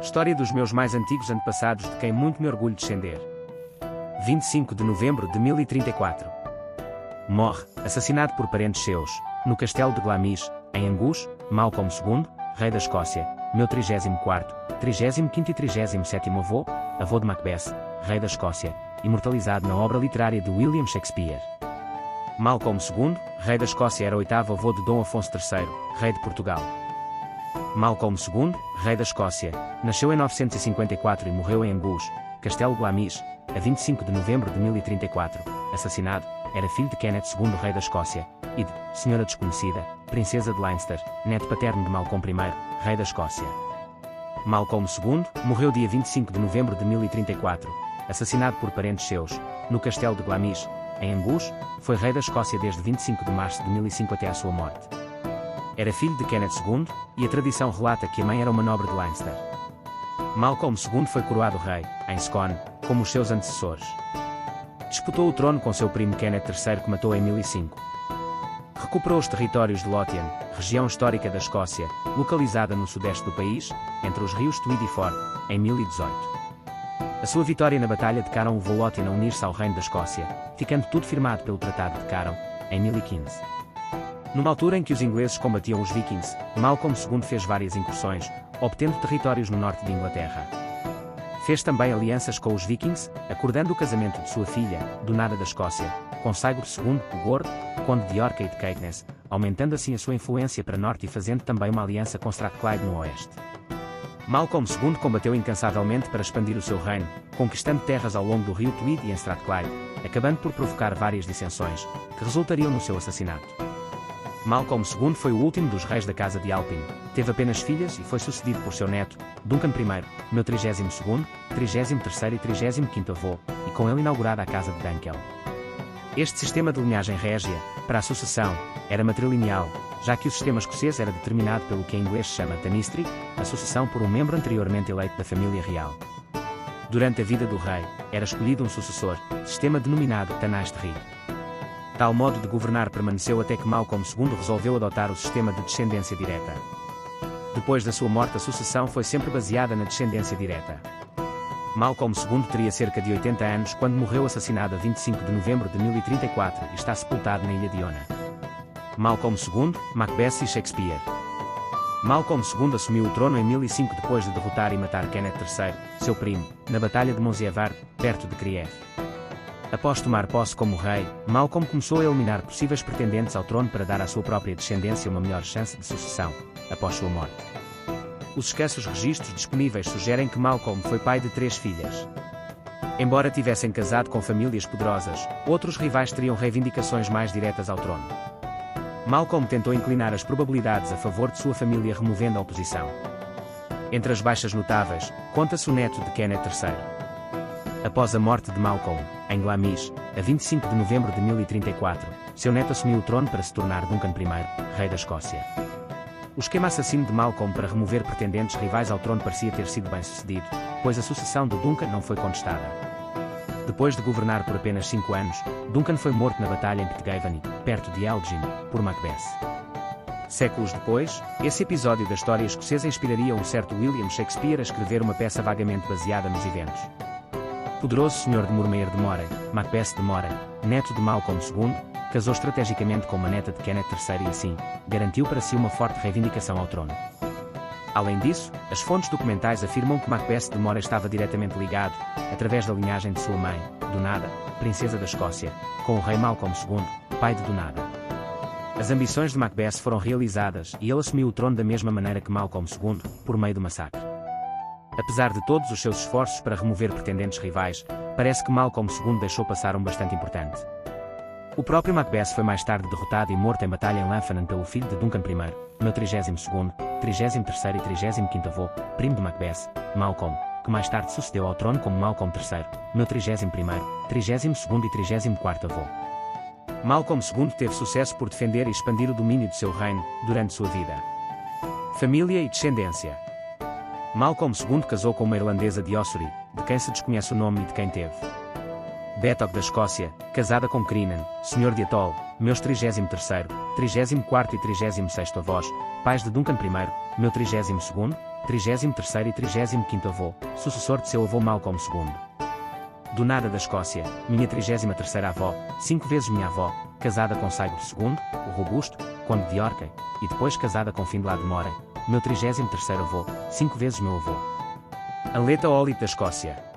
História dos meus mais antigos antepassados de quem muito me orgulho descender. 25 de novembro de 1034. Morre, assassinado por parentes seus, no castelo de Glamis, em Angus, Malcolm II, rei da Escócia, meu 34º, 35º e 37º avô de Macbeth, rei da Escócia, imortalizado na obra literária de William Shakespeare. Malcolm II, rei da Escócia, era o 8º avô de Dom Afonso III, rei de Portugal. Malcolm II, rei da Escócia, nasceu em 954 e morreu em Angus, Castelo Glamis, a 25 de novembro de 1034, assassinado, era filho de Kenneth II, rei da Escócia, e de Senhora Desconhecida, princesa de Leinster, neto paterno de Malcolm I, rei da Escócia. Malcolm II morreu dia 25 de novembro de 1034, assassinado por parentes seus, no Castelo de Glamis, em Angus, foi rei da Escócia desde 25 de março de 1005 até à sua morte. Era filho de Kenneth II, e a tradição relata que a mãe era uma nobre de Leinster. Malcolm II foi coroado rei, em Scone, como os seus antecessores. Disputou o trono com seu primo Kenneth III, que matou em 1005. Recuperou os territórios de Lothian, região histórica da Escócia, localizada no sudeste do país, entre os rios Tweed e Forth, em 1018. A sua vitória na Batalha de Carron levou Lothian a unir-se ao reino da Escócia, ficando tudo firmado pelo Tratado de Carron, em 1015. Numa altura em que os ingleses combatiam os vikings, Malcolm II fez várias incursões, obtendo territórios no norte de Inglaterra. Fez também alianças com os vikings, acordando o casamento de sua filha, Donada da Escócia, com Sigurd II o Gordo, conde de York e de Caithness, aumentando assim a sua influência para norte e fazendo também uma aliança com Strathclyde no oeste. Malcolm II combateu incansavelmente para expandir o seu reino, conquistando terras ao longo do rio Tweed e em Strathclyde, acabando por provocar várias dissensões, que resultariam no seu assassinato. Malcolm II foi o último dos reis da Casa de Alpine, teve apenas filhas e foi sucedido por seu neto, Duncan I, meu 32º, 33º e 35º avô, e com ele inaugurada a Casa de Dunkel. Este sistema de linhagem régia, para a sucessão, era matrilineal, já que o sistema escocês era determinado pelo que em inglês se chama Tanistry, a sucessão por um membro anteriormente eleito da família real. Durante a vida do rei, era escolhido um sucessor, sistema denominado Tanastri. Tal modo de governar permaneceu até que Malcolm II resolveu adotar o sistema de descendência direta. Depois da sua morte, a sucessão foi sempre baseada na descendência direta. Malcolm II teria cerca de 80 anos quando morreu assassinado a 25 de novembro de 1034 e está sepultado na ilha de Iona. Malcolm II, Macbeth e Shakespeare. Malcolm II assumiu o trono em 1005 depois de derrotar e matar Kenneth III, seu primo, na Batalha de Monzievard, perto de Krieth. Após tomar posse como rei, Malcolm começou a eliminar possíveis pretendentes ao trono para dar à sua própria descendência uma melhor chance de sucessão, após sua morte. Os escassos registros disponíveis sugerem que Malcolm foi pai de 3 filhas. Embora tivessem casado com famílias poderosas, outros rivais teriam reivindicações mais diretas ao trono. Malcolm tentou inclinar as probabilidades a favor de sua família removendo a oposição. Entre as baixas notáveis, conta-se o neto de Kenneth III. Após a morte de Malcolm, em Glamis, a 25 de novembro de 1034, seu neto assumiu o trono para se tornar Duncan I, rei da Escócia. O esquema assassino de Malcolm para remover pretendentes rivais ao trono parecia ter sido bem sucedido, pois a sucessão de Duncan não foi contestada. Depois de governar por apenas 5 anos, Duncan foi morto na batalha em Pitcairn, perto de Elgin, por Macbeth. Séculos depois, esse episódio da história escocesa inspiraria um certo William Shakespeare a escrever uma peça vagamente baseada nos eventos. Poderoso senhor de Mormaer de Moray, Macbeth de Moray, neto de Malcolm II, casou estrategicamente com uma neta de Kenneth III e assim, garantiu para si uma forte reivindicação ao trono. Além disso, as fontes documentais afirmam que Macbeth de Moray estava diretamente ligado, através da linhagem de sua mãe, Donada, princesa da Escócia, com o rei Malcolm II, pai de Donada. As ambições de Macbeth foram realizadas e ele assumiu o trono da mesma maneira que Malcolm II, por meio do massacre. Apesar de todos os seus esforços para remover pretendentes rivais, parece que Malcolm II deixou passar um bastante importante. O próprio Macbeth foi mais tarde derrotado e morto em batalha em Llanfenan pelo filho de Duncan I, meu 32º, 33º e 35º avô, primo de Macbeth, Malcolm, que mais tarde sucedeu ao trono como Malcolm III, meu 31º, 32º e 34º avô. Malcolm II teve sucesso por defender e expandir o domínio de seu reino, durante sua vida. Família e descendência. Malcolm II casou com uma irlandesa de Ossory, de quem se desconhece o nome e de quem teve. Betok da Escócia, casada com Crinan, senhor de Atholl, meus 33º, 34º e 36º avós, pais de Duncan I, meu 32º, 33º e 35º avô, sucessor de seu avô Malcolm II. Do nada da Escócia, minha 33ª avó, 5 vezes minha avó, casada com Saigor II, o Robusto, conde de Orkney, e depois casada com Findlay de Moray, meu 33º avô, 5 vezes meu avô. Aleta Ólite da Escócia.